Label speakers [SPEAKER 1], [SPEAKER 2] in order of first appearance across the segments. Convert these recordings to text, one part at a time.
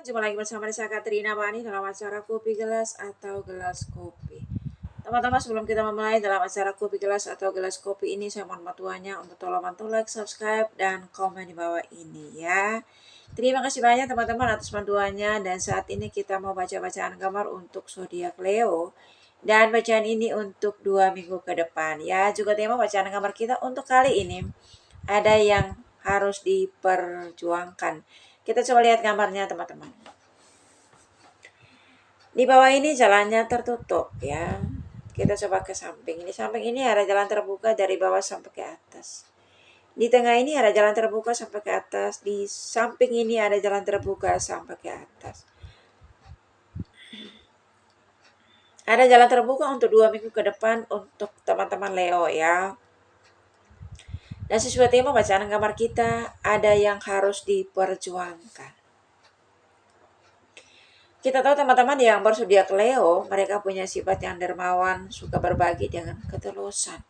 [SPEAKER 1] Jumpa lagi bersama saya Katrina Bani dalam acara Kopi Gelas atau Gelas Kopi. Teman-teman, sebelum kita memulai dalam acara Kopi Gelas atau Gelas Kopi ini, saya mohon bantuannya untuk tolong bantu like, subscribe, dan komen di bawah ini ya. Terima kasih banyak teman-teman atas bantuannya, dan saat ini kita mau baca bacaan gambar untuk zodiak Leo. Dan bacaan ini untuk 2 minggu ke depan ya. Juga tema bacaan gambar kita untuk kali ini ada yang harus diperjuangkan. Kita coba lihat gambarnya teman-teman. Di bawah ini jalannya tertutup ya. Kita coba ke samping. Di samping ini ada jalan terbuka dari bawah sampai ke atas. Di tengah ini ada jalan terbuka sampai ke atas. Di samping ini ada jalan terbuka sampai ke atas. Ada jalan terbuka untuk 2 minggu ke depan untuk teman-teman Leo ya. Dan sesuai tema bacaan gambar kita, ada yang harus diperjuangkan. Kita tahu teman-teman yang berzodiak Leo, mereka punya sifat yang dermawan, suka berbagi dengan ketulusan.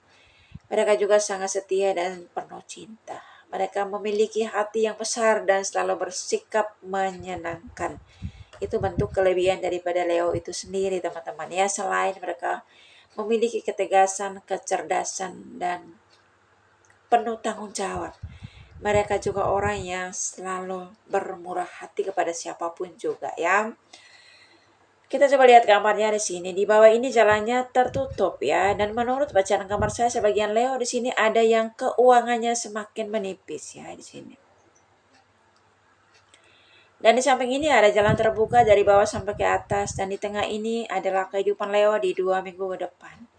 [SPEAKER 1] Mereka juga sangat setia dan penuh cinta. Mereka memiliki hati yang besar dan selalu bersikap menyenangkan. Itu bentuk kelebihan daripada Leo itu sendiri teman-teman ya. Selain mereka memiliki ketegasan, kecerdasan, dan penuh tanggung jawab, mereka juga orang yang selalu bermurah hati kepada siapapun juga ya. Kita coba lihat gambarnya di sini. Di bawah ini jalannya tertutup ya. Dan menurut bacaan gambar saya sebagian Leo di sini ada yang keuangannya semakin menipis ya di sini. Dan di samping ini ada jalan terbuka dari bawah sampai ke atas, dan di tengah ini adalah kehidupan Leo di 2 minggu ke depan.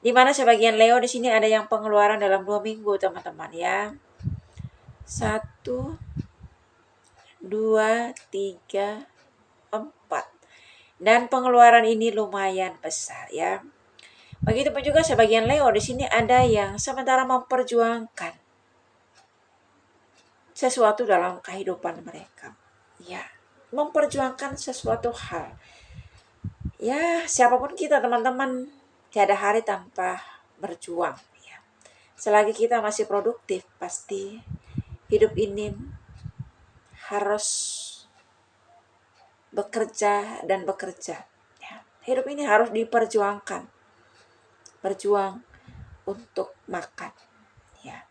[SPEAKER 1] Di mana sebagian Leo di sini ada yang pengeluaran dalam 2 minggu teman-teman ya. 1, 2, 3, 4. Dan pengeluaran ini lumayan besar ya. Begitupun juga sebagian Leo di sini ada yang sementara memperjuangkan sesuatu dalam kehidupan mereka. Ya, memperjuangkan sesuatu hal. Ya, siapapun kita teman-teman, tiada hari tanpa berjuang ya. Selagi kita masih produktif, pasti hidup ini harus bekerja dan bekerja. Ya. Hidup ini harus diperjuangkan. Berjuang untuk makan ya.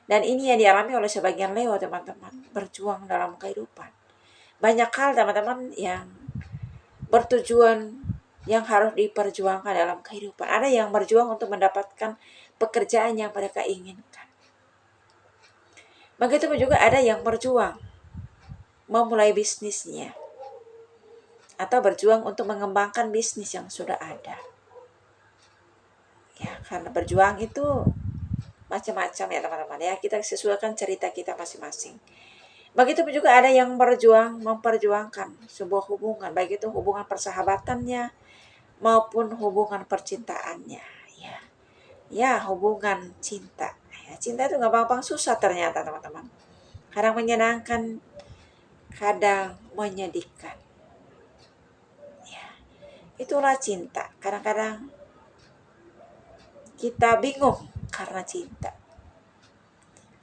[SPEAKER 1] Dan ini yang dialami oleh sebagian Leo teman-teman, berjuang dalam kehidupan. Banyak hal teman-teman yang bertujuan yang harus diperjuangkan dalam kehidupan. Ada yang berjuang untuk mendapatkan pekerjaan yang mereka inginkan. Begitu juga ada yang berjuang memulai bisnisnya atau berjuang untuk mengembangkan bisnis yang sudah ada. Ya, karena berjuang itu macam-macam ya teman-teman ya. Kita sesuaikan cerita kita masing-masing. Begitu juga ada yang berjuang memperjuangkan sebuah hubungan, baik itu hubungan persahabatannya maupun hubungan percintaannya ya. Ya, hubungan cinta. Ya, cinta itu gak gampang, susah ternyata teman-teman. Kadang menyenangkan, kadang menyedihkan. Ya, itulah cinta. Kadang-kadang kita bingung karena cinta.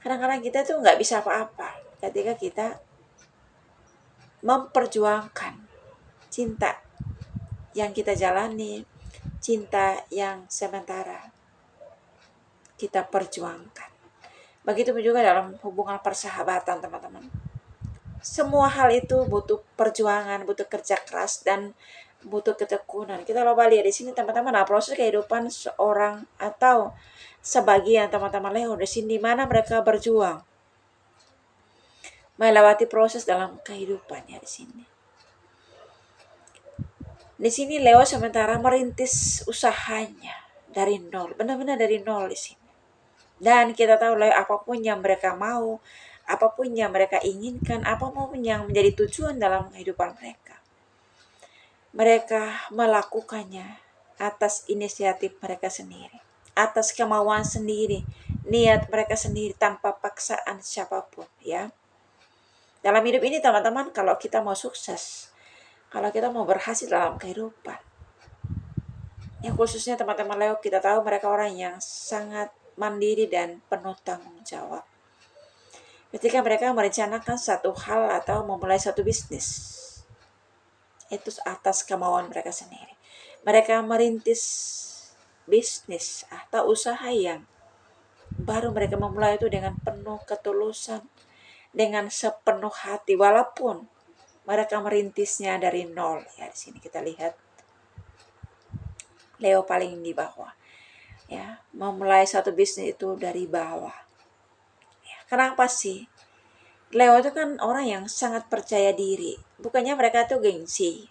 [SPEAKER 1] Kadang-kadang kita tuh nggak bisa apa-apa ketika kita memperjuangkan cinta yang kita jalani, cinta yang sementara kita perjuangkan. Begitu juga dalam hubungan persahabatan teman-teman. Semua hal itu butuh perjuangan, butuh kerja keras, dan butuh ketekunan. Kita coba lihat di sini teman-teman, nah, proses kehidupan seorang atau sebagian teman-teman Leo di sini mana mereka berjuang melewati proses dalam kehidupannya di sini. Di sini Leo sementara merintis usahanya dari nol, benar-benar dari nol di sini. Dan kita tahu Leo apapun yang mereka mau, apapun yang mereka inginkan, apapun yang menjadi tujuan dalam kehidupan mereka, mereka melakukannya atas inisiatif mereka sendiri, atas kemauan sendiri, niat mereka sendiri tanpa paksaan siapapun ya. Dalam hidup ini teman-teman, kalau kita mau sukses, kalau kita mau berhasil dalam kehidupan, yang khususnya teman-teman Leo, kita tahu mereka orang yang sangat mandiri dan penuh tanggung jawab. Ketika mereka merencanakan satu hal atau memulai satu bisnis, itu atas kemauan mereka sendiri. Mereka merintis bisnis atau usaha yang baru mereka memulai itu dengan penuh ketulusan, dengan sepenuh hati, walaupun mereka merintisnya dari nol. Ya, di sini kita lihat Leo paling di bawah. Ya, memulai satu bisnis itu dari bawah. Ya, kenapa sih? Leo itu kan orang yang sangat percaya diri. Bukannya mereka itu gengsi.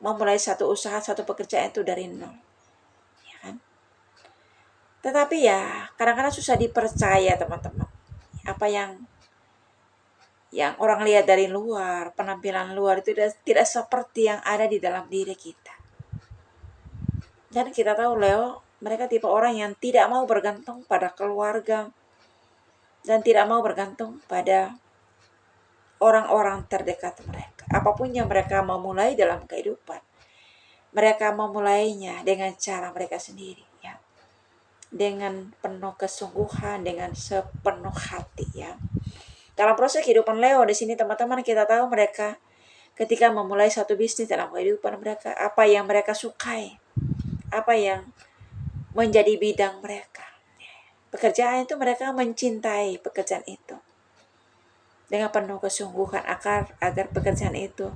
[SPEAKER 1] Memulai satu usaha, satu pekerjaan itu dari nol. Ya kan? Tetapi ya, kadang-kadang susah dipercaya, teman-teman. Apa yang orang lihat dari luar, penampilan luar itu tidak seperti yang ada di dalam diri kita. Dan kita tahu Leo, mereka tipe orang yang tidak mau bergantung pada keluarga dan tidak mau bergantung pada orang-orang terdekat mereka. Apapun yang mereka mau mulai dalam kehidupan, mereka memulainya dengan cara mereka sendiri, ya. Dengan penuh kesungguhan, dengan sepenuh hati, ya. Dalam proses kehidupan Leo di sini teman-teman kita tahu mereka ketika memulai satu bisnis dalam kehidupan mereka, apa yang mereka sukai, apa yang menjadi bidang mereka. Pekerjaan itu mereka mencintai pekerjaan itu dengan penuh kesungguhan agar pekerjaan itu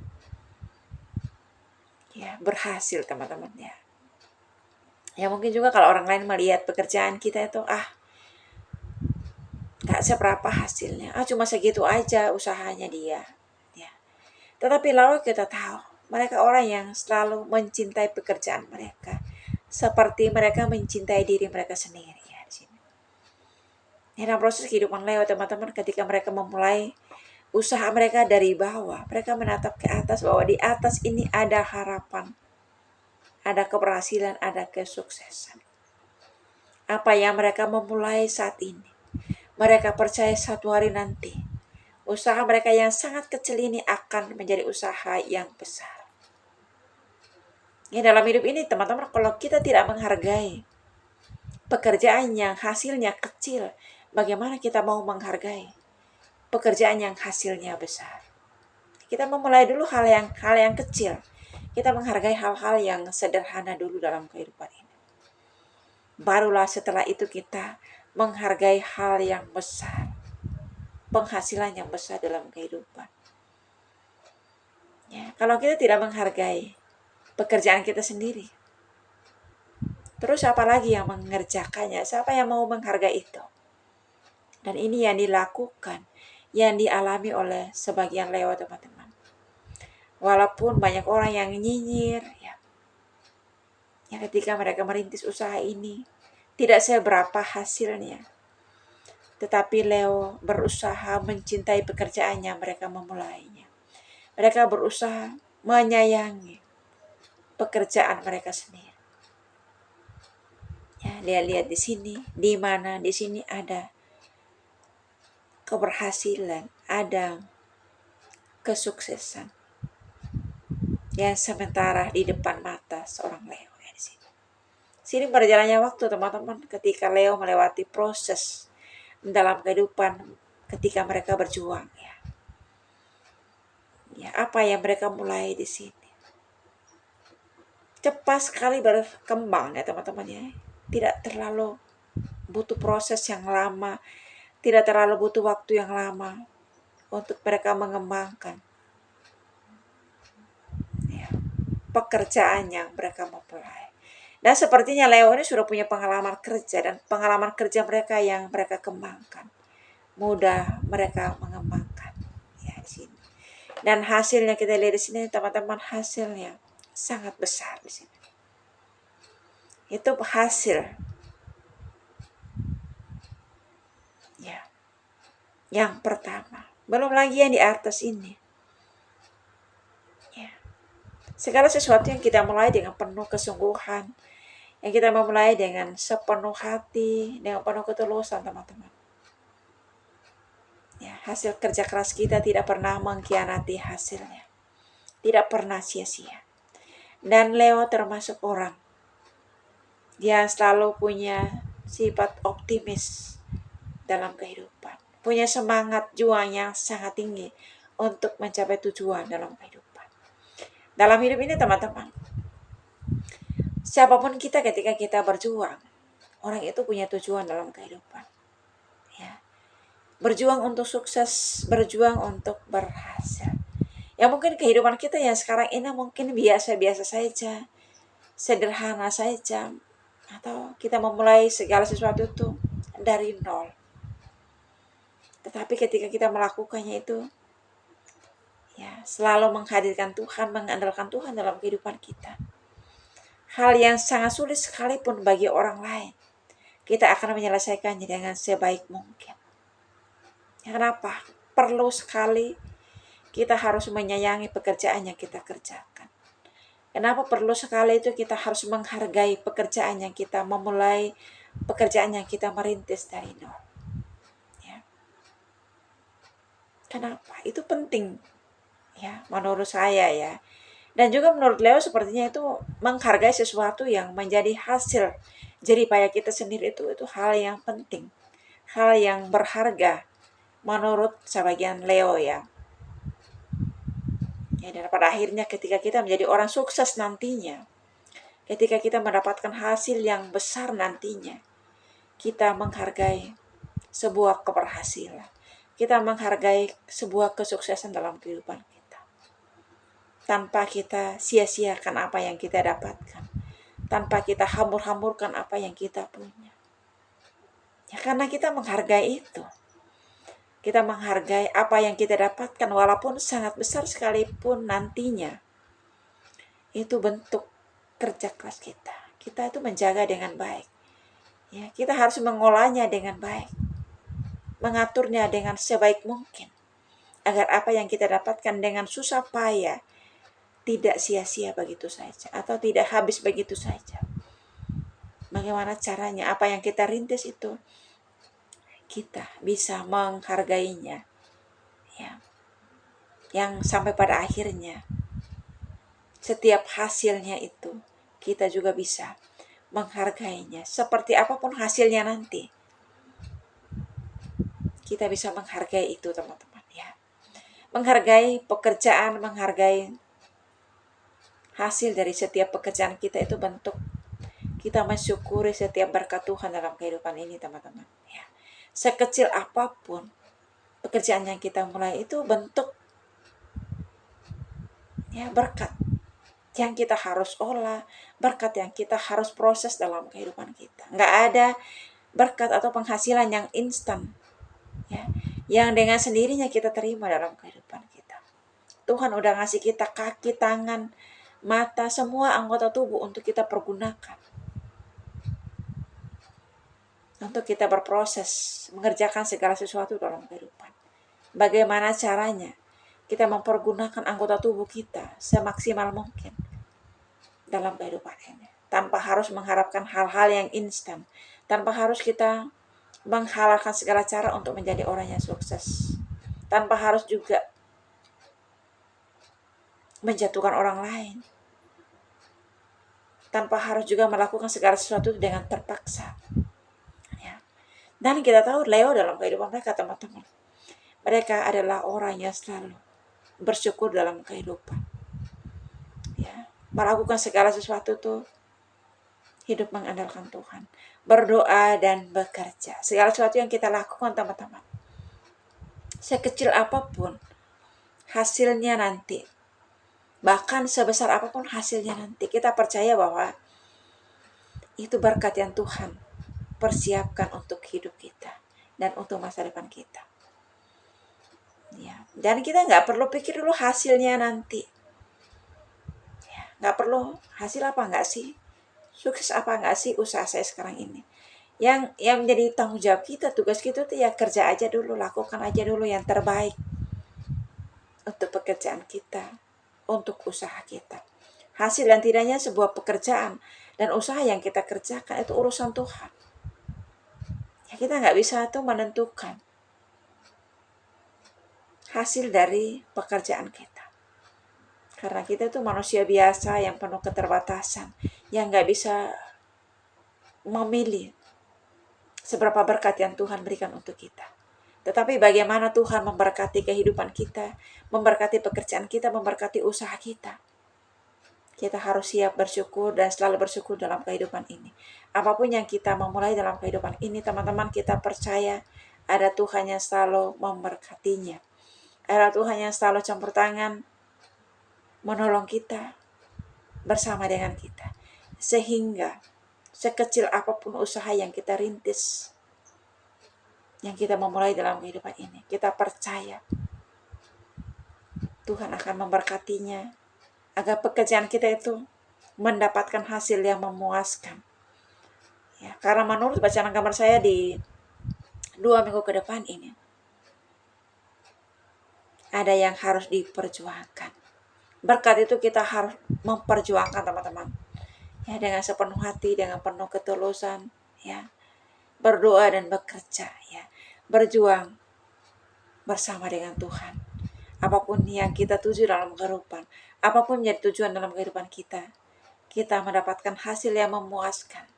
[SPEAKER 1] ya berhasil, teman-teman, ya. Ya mungkin juga kalau orang lain melihat pekerjaan kita itu gak seberapa hasilnya, cuma segitu aja usahanya dia, ya. Tetapi lalu kita tahu mereka orang yang selalu mencintai pekerjaan mereka seperti mereka mencintai diri mereka sendiri, ya, di sini. Dalam proses kehidupan Leo, teman-teman, ketika mereka memulai usaha mereka dari bawah, mereka menatap ke atas bahwa di atas ini ada harapan, ada keberhasilan, ada kesuksesan. Apa yang mereka memulai saat ini, mereka percaya satu hari nanti usaha mereka yang sangat kecil ini akan menjadi usaha yang besar. Ya, dalam hidup ini teman-teman, kalau kita tidak menghargai pekerjaan yang hasilnya kecil, bagaimana kita mau menghargai pekerjaan yang hasilnya besar? Kita memulai dulu hal yang kecil. Kita menghargai hal-hal yang sederhana dulu dalam kehidupan ini. Barulah setelah itu kita menghargai hal yang besar, penghasilan yang besar dalam kehidupan. Ya, kalau kita tidak menghargai pekerjaan kita sendiri, terus siapa lagi yang mengerjakannya? Siapa yang mau menghargai itu? Dan ini yang dilakukan, yang dialami oleh sebagian Leo, teman-teman. Walaupun banyak orang yang nyinyir, ya ketika mereka merintis usaha ini, tidak seberapa hasilnya. Tetapi Leo berusaha mencintai pekerjaannya, mereka memulainya. Mereka berusaha menyayangi pekerjaan mereka sendiri. Ya, lihat di sini, di mana di sini ada keberhasilan, ada kesuksesan yang sementara di depan mata seorang Leo, ya, di sini. Sini berjalannya waktu, teman-teman, ketika Leo melewati proses dalam kehidupan ketika mereka berjuang, ya. Ya, apa yang mereka mulai di sini cepat sekali berkembang, ya, teman-teman, ya. Tidak terlalu butuh proses yang lama, tidak terlalu butuh waktu yang lama untuk mereka mengembangkan, ya, pekerjaan yang mereka memulai. Dan sepertinya Leo ini sudah punya pengalaman kerja, dan pengalaman kerja mereka yang mereka kembangkan, mudah mereka mengembangkan, ya, di sini. Dan hasilnya kita lihat di sini, teman-teman, hasilnya sangat besar di sini. Itu hasil, ya, yang pertama. Belum lagi yang di atas ini. Ya. Segala sesuatu yang kita mulai dengan penuh kesungguhan, yang kita memulai dengan sepenuh hati, dengan penuh ketulusan, teman-teman. Ya, hasil kerja keras kita tidak pernah mengkhianati hasilnya. Tidak pernah sia-sia. Dan Leo termasuk orang yang selalu punya sifat optimis dalam kehidupan. Punya semangat juang yang sangat tinggi untuk mencapai tujuan dalam kehidupan. Dalam hidup ini teman-teman, siapapun kita ketika kita berjuang, orang itu punya tujuan dalam kehidupan. Ya. Berjuang untuk sukses, berjuang untuk berhasil. Ya mungkin kehidupan kita yang sekarang ini mungkin biasa-biasa saja, sederhana saja, atau kita memulai segala sesuatu itu dari nol. Tetapi ketika kita melakukannya itu, ya selalu menghadirkan Tuhan, mengandalkan Tuhan dalam kehidupan kita. Hal yang sangat sulit sekalipun bagi orang lain, kita akan menyelesaikannya dengan sebaik mungkin. Kenapa? Perlu sekali kita harus menyayangi pekerjaan yang kita kerjakan. Kenapa perlu sekali itu kita harus menghargai pekerjaan yang kita memulai, pekerjaan yang kita merintis dari nol. Ya. Kenapa? Itu penting. Ya, menurut saya ya. Dan juga menurut Leo sepertinya itu menghargai sesuatu yang menjadi hasil jeripaya kita sendiri itu hal yang penting. Hal yang berharga menurut sebagian Leo ya. Ya, dan pada akhirnya ketika kita menjadi orang sukses nantinya, ketika kita mendapatkan hasil yang besar nantinya, kita menghargai sebuah keberhasilan. Kita menghargai sebuah kesuksesan dalam kehidupan kita. Tanpa kita sia-siakan apa yang kita dapatkan. Tanpa kita hambur-hamburkan apa yang kita punya. Ya karena kita menghargai itu. Kita menghargai apa yang kita dapatkan walaupun sangat besar sekalipun nantinya. Itu bentuk kerja keras kita. Kita itu menjaga dengan baik. Ya, kita harus mengolahnya dengan baik. Mengaturnya dengan sebaik mungkin. Agar apa yang kita dapatkan dengan susah payah tidak sia-sia begitu saja. Atau tidak habis begitu saja. Bagaimana caranya? Apa yang kita rintis itu kita bisa menghargainya. Ya. Yang sampai pada akhirnya setiap hasilnya itu kita juga bisa menghargainya. Seperti apapun hasilnya nanti, kita bisa menghargai itu teman-teman ya. Menghargai pekerjaan, menghargai hasil dari setiap pekerjaan kita itu bentuk kita mensyukuri setiap berkat Tuhan dalam kehidupan ini teman-teman ya. Sekecil apapun pekerjaan yang kita mulai itu bentuk ya berkat yang kita harus olah, berkat yang kita harus proses dalam kehidupan kita. Nggak ada berkat atau penghasilan yang instan ya, yang dengan sendirinya kita terima dalam kehidupan kita. Tuhan udah ngasih kita kaki, tangan, mata, semua anggota tubuh untuk kita pergunakan. Untuk kita berproses, mengerjakan segala sesuatu dalam kehidupan. Bagaimana caranya kita mempergunakan anggota tubuh kita semaksimal mungkin dalam kehidupan ini. Tanpa harus mengharapkan hal-hal yang instan. Tanpa harus kita menghalalkan segala cara untuk menjadi orang yang sukses. Tanpa harus juga menjatuhkan orang lain. Tanpa harus juga melakukan segala sesuatu dengan terpaksa. Dan kita tahu Leo dalam kehidupan mereka teman-teman. Mereka adalah orang yang selalu bersyukur dalam kehidupan. Ya, melakukan segala sesuatu tuh hidup mengandalkan Tuhan. Berdoa dan bekerja. Segala sesuatu yang kita lakukan teman-teman. Sekecil apapun hasilnya nanti. Bahkan sebesar apapun hasilnya nanti. Kita percaya bahwa itu berkat yang Tuhan persiapkan untuk hidup kita dan untuk masa depan kita. Ya, dan kita nggak perlu pikir dulu hasilnya nanti. Ya, nggak perlu hasil apa nggak sih, sukses apa nggak sih usaha saya sekarang ini. Yang menjadi tanggung jawab kita, tugas kita tuh ya kerja aja dulu, lakukan aja dulu yang terbaik untuk pekerjaan kita, untuk usaha kita. Hasil dan tidaknya sebuah pekerjaan dan usaha yang kita kerjakan itu urusan Tuhan. Kita nggak bisa tuh menentukan hasil dari pekerjaan kita. Karena kita tuh manusia biasa yang penuh keterbatasan, yang nggak bisa memilih seberapa berkat yang Tuhan berikan untuk kita. Tetapi bagaimana Tuhan memberkati kehidupan kita, memberkati pekerjaan kita, memberkati usaha kita. Kita harus siap bersyukur dan selalu bersyukur dalam kehidupan ini. Apapun yang kita memulai dalam kehidupan ini, teman-teman, kita percaya ada Tuhan yang selalu memberkatinya. Ada Tuhan yang selalu campur tangan, menolong kita, bersama dengan kita. Sehingga sekecil apapun usaha yang kita rintis, yang kita memulai dalam kehidupan ini, kita percaya Tuhan akan memberkatinya, agar pekerjaan kita itu mendapatkan hasil yang memuaskan. Ya, karena menurut bacaan gambar saya di 2 minggu ke depan ini, ada yang harus diperjuangkan. Berkat itu kita harus memperjuangkan, teman-teman. Ya, dengan sepenuh hati, dengan penuh ketulusan, ya. Berdoa dan bekerja, ya. Berjuang bersama dengan Tuhan. Apapun yang kita tuju dalam kehidupan, apapun menjadi tujuan dalam kehidupan kita mendapatkan hasil yang memuaskan.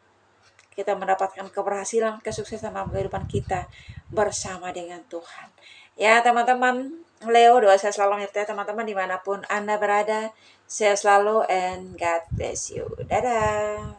[SPEAKER 1] Kita mendapatkan keberhasilan, kesuksesan dalam kehidupan kita bersama dengan Tuhan. Ya, teman-teman, Leo, doa saya selalu menyertai teman-teman dimanapun Anda berada. Saya selalu, and God bless you. Dadah.